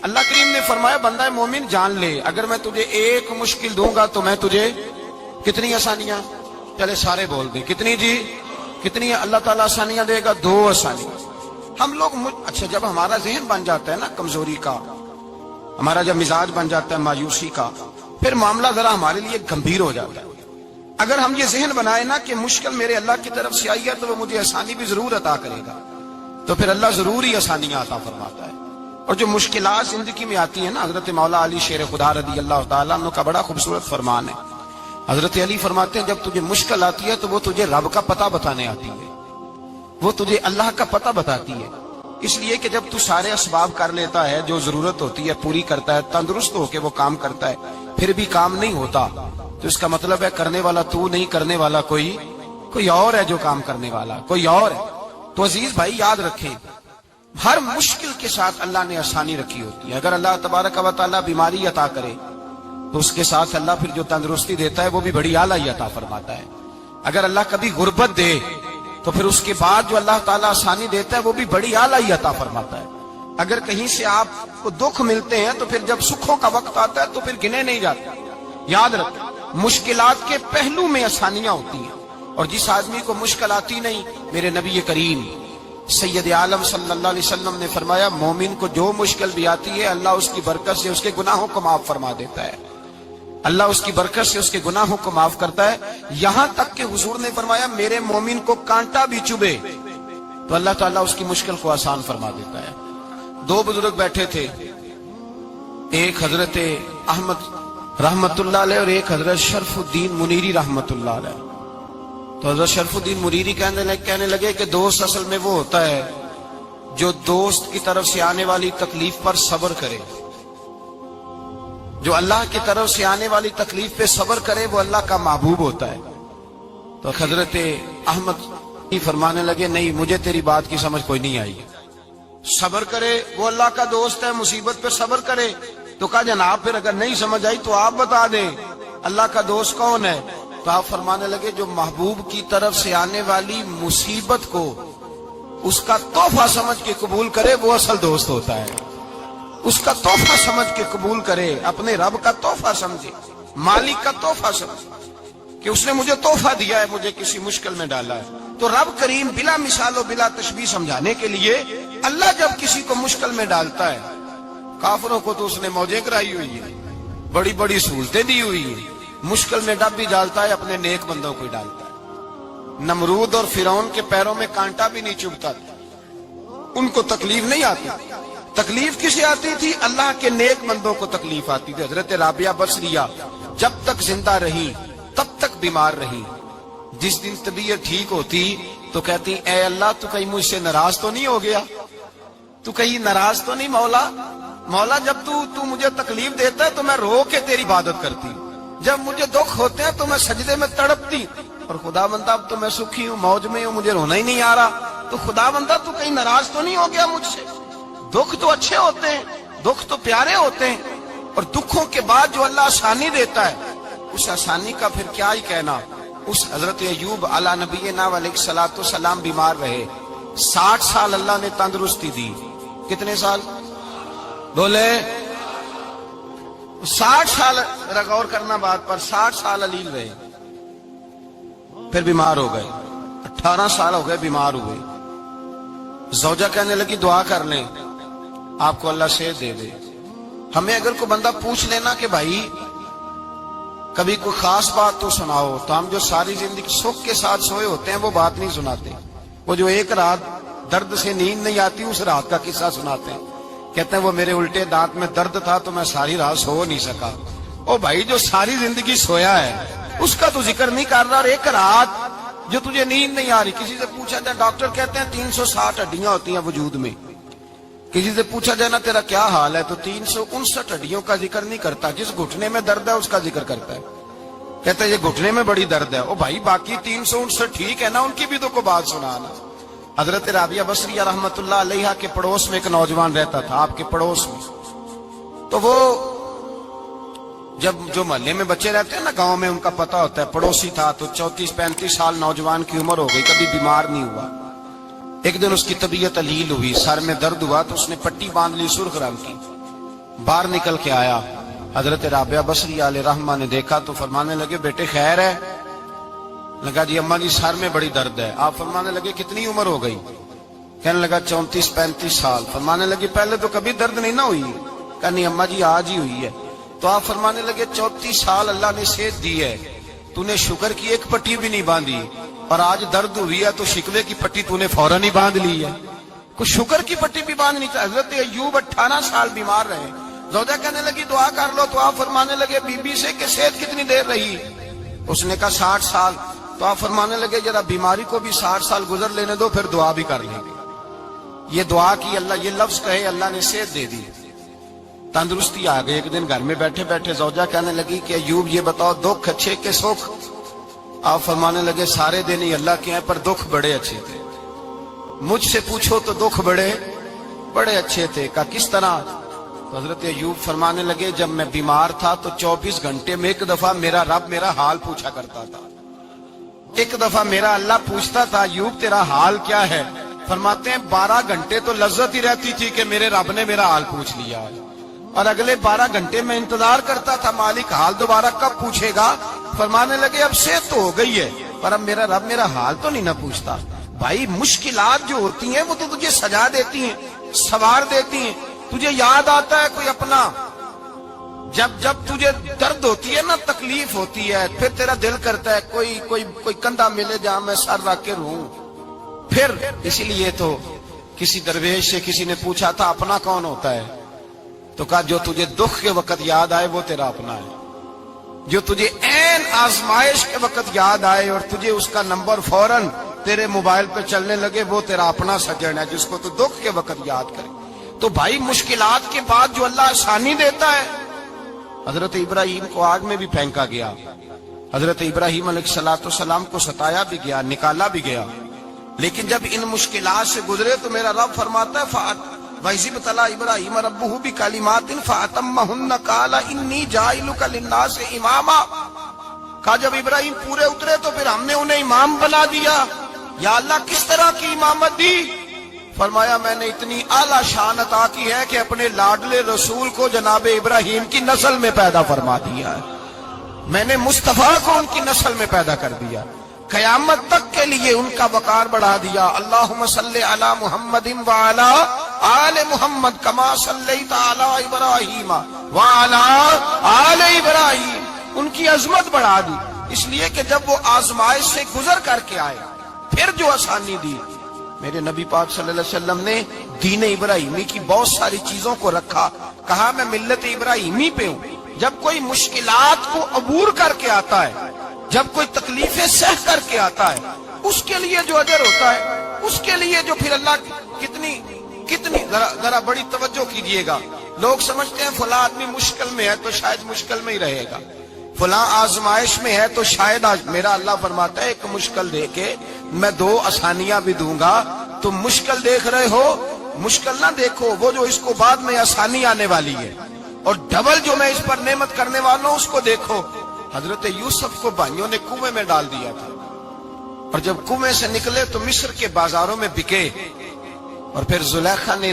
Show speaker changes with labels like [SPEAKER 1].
[SPEAKER 1] اللہ کریم نے فرمایا بندہ مومن جان لے اگر میں تجھے ایک مشکل دوں گا تو میں تجھے کتنی آسانیاں، چلے سارے بول دیں کتنی جی، کتنی اللہ تعالیٰ آسانیاں دے گا؟ 2 آسانیاں۔ ہم لوگ اچھا جب ہمارا ذہن بن جاتا ہے نا کمزوری کا، ہمارا جب مزاج بن جاتا ہے مایوسی کا، پھر معاملہ ذرا ہمارے لیے گمبھیر ہو جاتا ہے۔ اگر ہم یہ ذہن بنائے نا کہ مشکل میرے اللہ کی طرف سے آئی ہے تو وہ مجھے آسانی بھی ضرور عطا کرے گا، تو پھر اللہ ضرور ہی آسانیاں عطا فرماتا ہے۔ اور جو مشکلات زندگی میں آتی ہیں نا، حضرت مولا علی شیر خدا رضی اللہ تعالیٰ عنہ کا بڑا خوبصورت فرمان ہے۔ حضرت علی فرماتے ہیں جب تجھے مشکل آتی ہے تو وہ تجھے رب کا پتہ بتانے آتی ہے، وہ تجھے اللہ کا پتہ بتاتی ہے۔ اس لیے کہ جب تو سارے اسباب کر لیتا ہے، جو ضرورت ہوتی ہے پوری کرتا ہے، تندرست ہو کے وہ کام کرتا ہے، پھر بھی کام نہیں ہوتا، تو اس کا مطلب ہے کرنے والا تو نہیں، کرنے والا کوئی اور ہے جو کام کرنے والا، کوئی اور ہے۔ تو عزیز بھائی یاد رکھیں، ہر مشکل کے ساتھ اللہ نے آسانی رکھی ہوتی ہے۔ اگر اللہ تبارک و تعالیٰ بیماری عطا کرے تو اس کے ساتھ اللہ پھر جو تندرستی دیتا ہے وہ بھی بڑی اعلیٰ عطا فرماتا ہے۔ اگر اللہ کبھی غربت دے تو پھر اس کے بعد جو اللہ تعالیٰ آسانی دیتا ہے وہ بھی بڑی اعلیٰ عطا فرماتا ہے۔ اگر کہیں سے آپ کو دکھ ملتے ہیں تو پھر جب سکھوں کا وقت آتا ہے تو پھر گنے نہیں جاتے۔ یاد رکھیں مشکلات کے پہلو میں آسانیاں ہوتی ہیں، اور جس آدمی کو مشکل آتی نہیں، میرے نبی کریم سید عالم صلی اللہ علیہ وسلم نے فرمایا مومن کو جو مشکل بھی آتی ہے اللہ اس کی برکت سے اس کے گناہوں کو معاف فرما دیتا ہے، اللہ اس کی برکت سے اس کے گناہوں کو معاف کرتا ہے۔ یہاں تک کہ حضور نے فرمایا میرے مومن کو کانٹا بھی چبھے تو اللہ تعالیٰ اس کی مشکل کو آسان فرما دیتا ہے۔ 2 بزرگ بیٹھے تھے، ایک حضرت احمد رحمت اللہ علیہ اور ایک حضرت شرف الدین منیری رحمت اللہ علیہ۔ تو حضرت شرف الدین منیری کہنے لگے کہ دوست اصل میں وہ ہوتا ہے جو دوست کی طرف سے آنے والی تکلیف پر صبر کرے، جو اللہ کی طرف سے آنے والی تکلیف پہ صبر کرے وہ اللہ کا محبوب ہوتا ہے۔ تو حضرت احمد فرمانے لگے نہیں مجھے تیری بات کی سمجھ کوئی نہیں آئی، صبر کرے وہ اللہ کا دوست ہے، مصیبت پہ صبر کرے۔ تو کہا جناب پھر اگر نہیں سمجھ آئی تو آپ بتا دیں اللہ کا دوست کون ہے؟ تو آپ فرمانے لگے جو محبوب کی طرف سے آنے والی مصیبت کو اس کا تحفہ سمجھ کے قبول کرے وہ اصل دوست ہوتا ہے۔ اس کا تحفہ سمجھ کے قبول کرے، اپنے رب کا تحفہ سمجھے، مالک کا تحفہ سمجھے کہ اس نے مجھے تحفہ دیا ہے، مجھے کسی مشکل میں ڈالا ہے۔ تو رب کریم بلا مثال و بلا تشبیہ سمجھانے کے لیے اللہ جب کسی کو مشکل میں ڈالتا ہے، کافروں کو تو اس نے موجیں کرائی ہوئی ہے، بڑی بڑی سہولتیں دی ہوئی ہیں، مشکل میں ڈب بھی ڈالتا ہے، اپنے نیک بندوں کو ہی ڈالتا ہے۔ نمرود اور فرعون کے پیروں میں کانٹا بھی نہیں چبھتا تھا، ان کو تکلیف نہیں آتی۔ تکلیف کسے آتی تھی؟ اللہ کے نیک بندوں کو تکلیف آتی تھی۔ حضرت رابعہ بصریہ جب تک زندہ رہی تب تک بیمار رہی، جس دن طبیعت ٹھیک ہوتی تو کہتی اے اللہ تو کہیں مجھ سے ناراض تو نہیں ہو گیا، تو کہیں ناراض تو نہیں مولا جب تو مجھے تکلیف دیتا ہے تو میں رو کے تیری عبادت کرتی، جب مجھے دکھ ہوتے ہیں تو میں سجدے میں تڑپتی، اور خدا بندہ اب تو میں سکھی ہوں، موج میں ہوں، مجھے رونا ہی نہیں آ رہا، تو خدا بندہ تو کہیں ناراض تو نہیں ہو گیا مجھ سے؟ دکھ تو اچھے ہوتے ہیں، دکھ تو پیارے ہوتے ہیں، اور دکھوں کے بعد جو اللہ آسانی دیتا ہے اس آسانی کا پھر کیا ہی کہنا۔ اس حضرت ایوب علی نبینا علیہ الصلوۃ والسلام بیمار رہے، 60 سال اللہ نے تندرستی دی۔ کتنے سال بولے؟ 60 سال، غور کرنا بات پر، 60 سال علیل رہے، پھر بیمار ہو گئے، 18 سال ہو گئے بیمار ہوئے۔ زوجہ کہنے لگی دعا کر لیں آپ کو اللہ صحت دے دے۔ ہمیں اگر کوئی بندہ پوچھ لینا کہ بھائی کبھی کوئی خاص بات تو سناؤ، تو ہم جو ساری زندگی سکھ کے ساتھ سوئے ہوتے ہیں وہ بات نہیں سناتے، وہ جو ایک رات درد سے نیند نہیں آتی اس رات کا قصہ سناتے ہیں، کہتے ہیں وہ میرے الٹے دانت میں درد تھا تو میں ساری رات سو نہیں سکا۔ او بھائی جو ساری زندگی سویا ہے اس کا تو ذکر نہیں کر رہا، اور ایک رات جو تجھے نیند نہیں آ رہی۔ کسی سے پوچھا جائے، ڈاکٹر کہتے ہیں 360 ہڈیاں ہوتی ہیں وجود میں، کسی سے پوچھا جائے نا تیرا کیا حال ہے تو 359 ہڈیوں کا ذکر نہیں کرتا، جس گھٹنے میں درد ہے اس کا ذکر کرتا ہے، کہتا ہے یہ گھٹنے میں بڑی درد ہے۔ او بھائی باقی 359 ٹھیک ہے نا، ان کی بھی تو کوئی بات سنانا۔ حضرت رابعہ بصریہ رحمت اللہ علیہ کے پڑوس میں ایک نوجوان رہتا تھا، آپ کے پڑوس میں، تو وہ جب جو محلے میں بچے رہتے ہیں نا گاؤں میں، ان کا پتہ ہوتا ہے، پڑوسی تھا تو 34-35 سال نوجوان کی عمر ہو گئی، کبھی بیمار نہیں ہوا۔ ایک دن اس کی طبیعت علیل ہوئی، سر میں درد ہوا تو اس نے پٹی باندھ لی سرخ رنگ کی، باہر نکل کے آیا، حضرت رابعہ بصری علیہ رحمہ نے دیکھا تو فرمانے لگے بیٹے خیر ہے؟ لگا جی اماں جی سر میں بڑی درد ہے۔ آپ فرمانے لگے کتنی عمر ہو گئی؟ کہنے لگا 34-35 سال۔ فرمانے لگے پہلے تو کبھی درد نہیں نہ ہوئی؟ کہنی اماں جی آج ہی ہوئی ہے۔ تو آپ فرمانے لگے 34 سال اللہ نے صحت دی ہے، تو نے شکر کی ایک پٹی بھی نہیں باندھی، اور آج درد ہوئی ہے تو شکوے کی پٹی تو نے فوراً ہی باندھ لی ہے، کوئی شکر کی پٹی بھی باندھنی چاہیے۔ حضرت ایوب 18 سال بیمار رہے، زوجہ کہنے لگی دعا کر لو، تو آپ فرمانے لگے بی بی سے کہ صحت کتنی دیر رہی؟ اس نے کہا 60 سال۔ تو آپ فرمانے لگے ذرا بیماری کو بھی 60 سال گزر لینے دو، پھر دعا بھی کر لیں گے۔ یہ دعا کی، اللہ یہ لفظ کہے اللہ نے صحت دے دی، تندرستی آ گئی۔ ایک دن گھر میں بیٹھے بیٹھے زوجہ کہنے لگی کہ ایوب یہ بتاؤ دکھ اچھے کہ سکھ؟ آپ فرمانے لگے سارے دن ہی اللہ کے ہیں، پر دکھ بڑے اچھے تھے۔ مجھ سے پوچھو تو دکھ بڑے اچھے تھے۔ کہا کس طرح؟ تو حضرت ایوب فرمانے لگے جب میں بیمار تھا تو 24 گھنٹے میں ایک دفعہ میرا رب میرا حال پوچھا کرتا تھا، ایک دفعہ میرا اللہ پوچھتا تھا ایوب تیرا حال کیا ہے؟ فرماتے ہیں 12 گھنٹے تو لذت ہی رہتی تھی کہ میرے رب نے میرا حال پوچھ لیا، اور اگلے 12 گھنٹے میں انتظار کرتا تھا مالک حال دوبارہ کب پوچھے گا۔ فرمانے لگے اب صحت تو ہو گئی ہے، پر اب میرا رب میرا حال تو نہیں نہ پوچھتا۔ بھائی مشکلات جو ہوتی ہیں وہ تو تجھے سجا دیتی ہیں، سوار دیتی ہیں، تجھے یاد آتا ہے کوئی اپنا۔ جب تجھے درد ہوتی ہے نا، تکلیف ہوتی ہے، پھر تیرا دل کرتا ہے کوئی کندھا ملے جہاں میں سر رکھ کے رہوں۔ پھر اسی لیے تو کسی درویش سے کسی نے پوچھا تھا اپنا کون ہوتا ہے؟ تو کہا جو تجھے دکھ کے وقت یاد آئے وہ تیرا اپنا ہے، جو تجھے عین آزمائش کے وقت یاد آئے اور تجھے اس کا نمبر فوراً تیرے موبائل پہ چلنے لگے وہ تیرا اپنا سجن ہے، جس کو تو دکھ کے وقت یاد کرے۔ تو بھائی مشکلات کے بعد جو اللہ آسانی دیتا ہے، حضرت ابراہیم کو آگ میں بھی پھینکا گیا، حضرت ابراہیم علیہ السلام کو ستایا بھی گیا، نکالا بھی گیا، لیکن جب ان مشکلات سے گزرے تو میرا رب فرماتا ہے وَإِذِ ابْتَلَىٰ إِبْرَاهِيمَ رَبُّهُ بِكَلِمَاتٍ فَأَتَمَّهُنَّ قَالَ إِنِّي جَاعِلُكَ لِلنَّاسِ إِمَامًا۔ کہا جب ابراہیم پورے اترے تو پھر ہم نے انہیں امام بنا دیا۔ یا اللہ کس طرح کی امامت دی؟ فرمایا میں نے اتنی اعلیٰ شان عطا کی ہے کہ اپنے لاڈلے رسول کو جناب ابراہیم کی نسل میں پیدا فرما دیا ہے، میں نے مصطفیٰ کو ان کی نسل میں پیدا کر دیا، قیامت تک کے لیے ان کا وقار بڑھا دیا۔ اللہم صلی علی محمد وعلی آل محمد کما صلیت علی ابراہیم وعلی آل ابراہیم، ان کی عظمت بڑھا دی، اس لیے کہ جب وہ آزمائش سے گزر کر کے آئے پھر جو آسانی دی۔ میرے نبی پاک صلی اللہ علیہ وسلم نے دین ابراہیمی کی بہت ساری چیزوں کو رکھا، کہا میں ملت ابراہیمی پہ ہوں۔ جب کوئی مشکلات کو عبور کر کے آتا ہے، جب کوئی تکلیفیں سہ کر کے آتا ہے، اس کے لیے جو اجر ہوتا ہے، اس کے لیے جو پھر اللہ کتنی ذرا بڑی توجہ کیجئے گا۔ لوگ سمجھتے ہیں فلاں آدمی مشکل میں ہے تو شاید مشکل میں ہی رہے گا، فلاں آزمائش میں ہے تو شاید میرا اللہ فرماتا ہے ایک مشکل دے کے میں 2 آسانیاں بھی دوں گا۔ تم مشکل دیکھ رہے ہو، مشکل نہ دیکھو، وہ جو اس کو بعد میں آسانی آنے والی ہے، اور ڈبل جو میں اس پر نعمت کرنے والا ہوں اس کو دیکھو۔ حضرت یوسف کو بھائیوں نے کنویں میں ڈال دیا تھا، اور جب کنویں سے نکلے تو مصر کے بازاروں میں بکے، اور پھر زلیخا نے